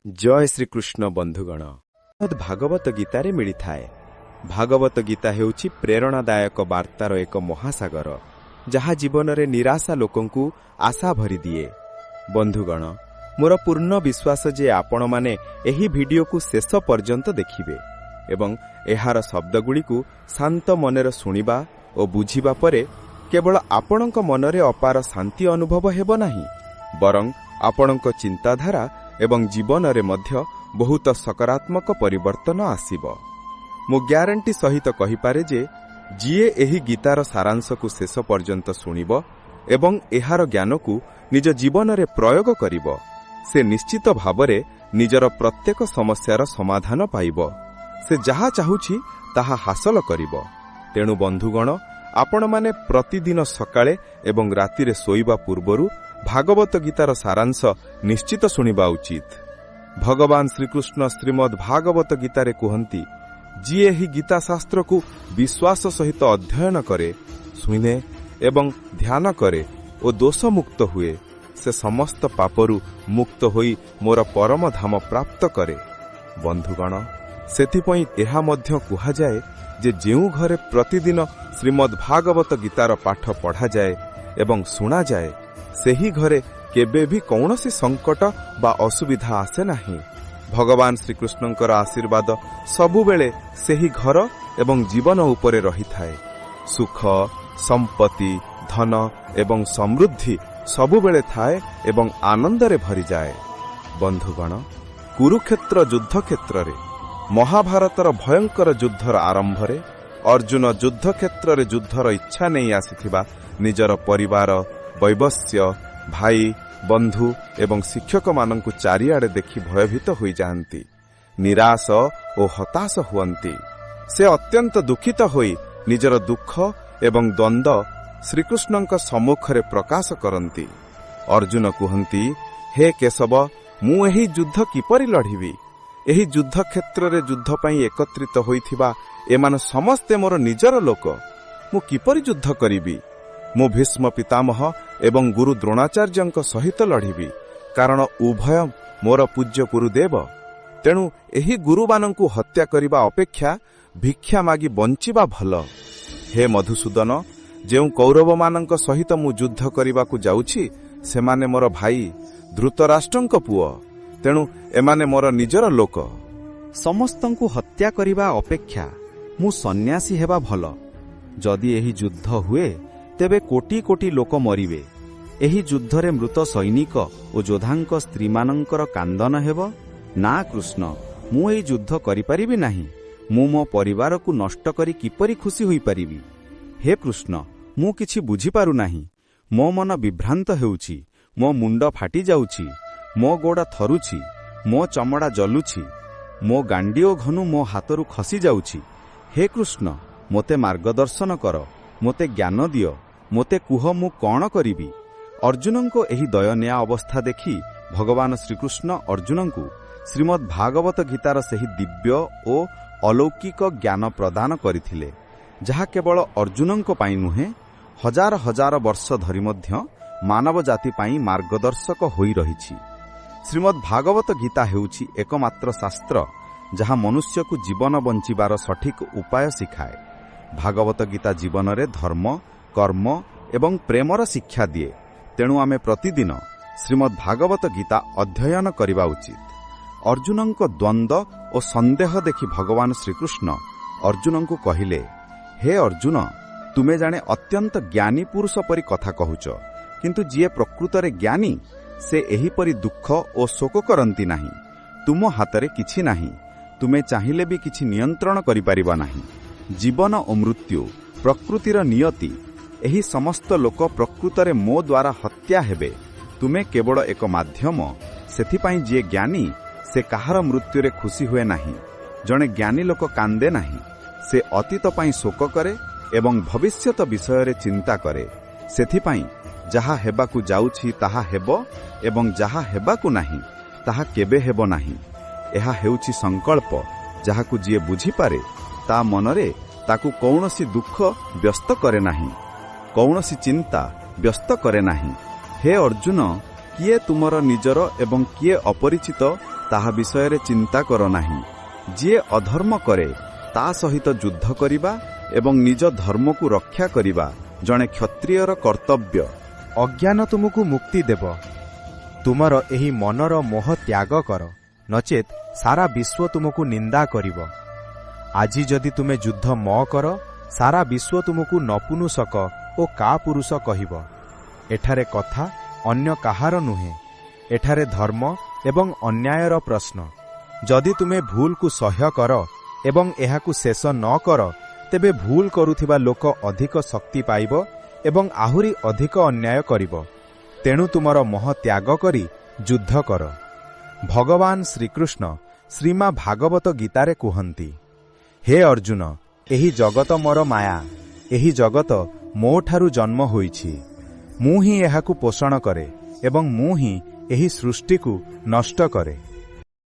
जय श्रीकृष्ण बंधुगण भागवत गीतारे मिलिथाए। भागवत गीता हेउछि प्रेरणादायक वार्तार एक महासागर जहा जीवन रे निराशा लोकंकु आशा भरी दिए। बंधुगण मोर पूर्ण विश्वास जे आपण माने एही वीडियो को शेष पर्यंत देखिबे एवं एहार शब्दगुड़ी को शांत मनरे सुनिबा और बुझिबा परे केवल आपणक मनरे अपार शांति अनुभव हेबो नाही, बरं आपणक चिंताधारा एवं जीवन रे मध्य बहुत सकारात्मक परिवर्तन आसीबो। मु ग्यारंटी सहित कहि पारे जे जिए एही गीतार सारांश को शेष पर्यंत सुनिबो एवं एहार ज्ञान को निज जीवन रे प्रयोग करिबो से निश्चित भावरे निजर प्रत्येक समस्यार समाधान पाइबो। से जहा चाहुछि ताहा हासिल करिबो। तेणु बंधुगण आपण माने प्रतिदिन सकाळे एवं रातिरे सोइबा पूर्वरु भागवत गीतार सारांश निश्चित सुनिबा उचित। भगवान श्रीकृष्ण श्रीमद् भागवत गीतारे कहन्ति, जी एही गीता शास्त्र को विश्वास सहित अध्ययन करे, सुने एवं ध्यान करे और दोष मुक्त हुए, से समस्त पापरु मुक्त होई मोर परम धाम प्राप्त करे। बंधुगण सेथिपई एहा मध्य कुहा जाए जे जेउ घरे प्रतिदिन श्रीमद् भागवत गीतार पाठ पढ़ा जाए एवं सुना जाए, सेही घरे केबे भी कौनसी संकट बा असुविधा आसे नाही। भगवान श्रीकृष्णंकर आशीर्वाद सबुबेले सेही घर एवं जीवन उपरे रही थाए। सुख संपत्ति धन एवं समृद्धि सबुबेले थाए एवं आनंदरे भरी जाए। बंधुगण कुरुक्षेत्र युद्ध क्षेत्र रे महाभारतर भयंकर युद्धर आरंभरे अर्जुन युद्ध क्षेत्र रे युद्धर इच्छा नहीं आसीथिबा निजर परिवार वैवस्य भाई बंधु एवं शिक्षक मानंकु चारिआडे देखि भयभीत होई जांती, निराश और हताश हुअंती। से अत्यंत दुखित होई निजर दुख एवं द्वंद्व श्रीकृष्णंक सम्मुखरे प्रकाश करंती। अर्जुन कहंती, हे केशव मु एही युद्ध किपरि लढिबी? एही युद्ध क्षेत्र रे युद्ध पई एकत्रित होइथिबा एमान समस्ते मोर निजर लोक, मु किपरि युद्ध करिबी? मु भीष्म पितामह एवं गुरु द्रोणाचार्यंक सहित लढिबी, कारण उभय मोर पूज्य गुरुदेव। तेणु एही गुरुमानंकु हत्या करिबा अपेक्षा भिक्षा मागी बंचिबा भल। हे मधुसूदन, जेउ कौरव मानंक सहित मु युद्ध करिबाकु जाउछि सेमाने मोर भाई धृतराष्ट्रंक पुओ, तेणु एमाने मोर निजर लोक। समस्तंकु हत्या करिबा अपेक्षा मु सन्यासी हेबा भल। जदि एही युद्ध हुए तेबे कोटी कोटी लोक मरिबे। एही युद्धरे मृत सैनिक और योद्धांक स्त्री मानंकर कांदन हेब। ना कृष्ण, मु एही युद्ध करि परिबि नाही। मु मो परिवार को नष्ट करी किपरि खुशी होई परिबि? हे कृष्ण, मु किछि बुझी पारु नाही। मो मन विभ्रांत हेउछि, मो मुंड फाटी जाउछि, मो गोड़ थरुछि, मो चमड़ा जलुछि, मो गांडियो घनु मो हातरु खसी जाउछि। हे कृष्ण, मोते मार्गदर्शन कर, मोते ज्ञान दियो, मोते कुह मु कौन करिबी? अर्जुनंको एही दयनीय अवस्था देखि भगवान श्रीकृष्ण अर्जुनंकु श्रीमद् भागवत गीतार सेही दिव्य और अलौकिक ज्ञान प्रदान करिथिले, जहा केवल अर्जुनंको पाई नुहे हजार हजार वर्ष धरि मध्य मानव जाति पाई मार्गदर्शक होई रहिछि। श्रीमद् भागवत गीता हेउछि एकमात्र शास्त्र जहा मनुष्य को जीवन बंचिबार सठिक उपाय शिखाए। भागवत गीता जीवन रे धर्म कर्म एवं प्रेमर शिक्षा दिए। तेणु आमे प्रतिदिन श्रीमद् भागवत गीता अध्ययन करिबा उचित। अर्जुनंक द्वंद्व और संदेह देखि भगवान श्रीकृष्ण अर्जुनंकु कहिले, हे अर्जुन, तुमे जाने अत्यंत ज्ञानी पुरुष परि कथा कहूच, किंतु जीए प्रकृतरे ज्ञानी से एही परि दुख और शोक करंती नाही। तुम हातरे किछि नाही, तुमे चाहिले भी किछि नियंत्रण करि परिबा नाही। जीवन और मृत्यु प्रकृतिर नियति, एही समस्त लोक प्रकृतरे मो द्वारा हत्या हेबे। तुमे केवल एक माध्यम, सेथिपाई जे ज्ञानी से काहार मृत्युरे खुशी हुए नाही। जणे ज्ञानी लोक कांदे नाही, से अतीत पाई शोक करे एवं भविष्यत विषय रे चिंता करे। सेथिपाई जहा हेबाकु जाउछि ताहा हेबो एवं जहा हेबाकु नाही ताहा केबे हेबो नाही। एहा हेउछि संकल्प, जाहाकु जिए बुझी पारे ता मनरे ताकु कौनसी दुख व्यस्त करे नाही, कौनसी चिंता व्यस्त करे नाही। हे अर्जुन, किए तुमर निजर एवं किए अपरिचित ତାହା ବିଷୟରେ ଚିନ୍ତା କର ନାହିଁ। ଯିଏ ଅଧର୍ମ କରେ ତା ସହିତ ଯୁଦ୍ଧ କରିବା ଏବଂ ନିଜ ଧର୍ମକୁ ରକ୍ଷା କରିବା ଜଣେ କ୍ଷତ୍ରିୟର କର୍ତ୍ତବ୍ୟ। ଅଜ୍ଞାନ ତୁମକୁ ମୁକ୍ତି ଦେବ। ତୁମର ଏହି ମନର ମୋହ ତ୍ୟାଗ କର, ନଚେତ୍ ସାରା ବିଶ୍ୱ ତୁମକୁ ନିନ୍ଦା କରିବ। ଆଜି ଯଦି ତୁମେ ଯୁଦ୍ଧ ନ କର, ସାରା ବିଶ୍ୱ ତୁମକୁ ନପୁନୁଷକ ଓ କାପୁରୁଷ କହିବ। ଏଠାରେ କଥା ଅନ୍ୟ କାହାର ନୁହେଁ। ଏଠାରେ ଧର୍ମ ଏବଂ ଅନ୍ୟାୟର ପ୍ରଶ୍ନ। ଯଦି ତୁମେ ଭୁଲକୁ ସହ୍ୟ କର ଏବଂ ଏହାକୁ ଶେଷ ନ କର, ତେବେ ଭୁଲ କରୁଥିବା ଲୋକ ଅଧିକ ଶକ୍ତି ପାଇବ ଏବଂ ଆହୁରି ଅଧିକ ଅନ୍ୟାୟ କରିବ। ତେଣୁ ତୁମର ମୋହ ତ୍ୟାଗ କରି ଯୁଦ୍ଧ କର। ଭଗବାନ ଶ୍ରୀକୃଷ୍ଣ ଶ୍ରୀମା ଭାଗବତ ଗୀତାରେ କୁହନ୍ତି, ହେ ଅର୍ଜୁନ, ଏହି ଜଗତ ମୋର ମାୟା। ଏହି ଜଗତ ମୋଠାରୁ ଜନ୍ମ ହୋଇଛି। ମୁଁ ହିଁ ଏହାକୁ ପୋଷଣ କରେ ଏବଂ ମୁଁ ହିଁ ଏହି ସୃଷ୍ଟିକୁ ନଷ୍ଟ କରେ।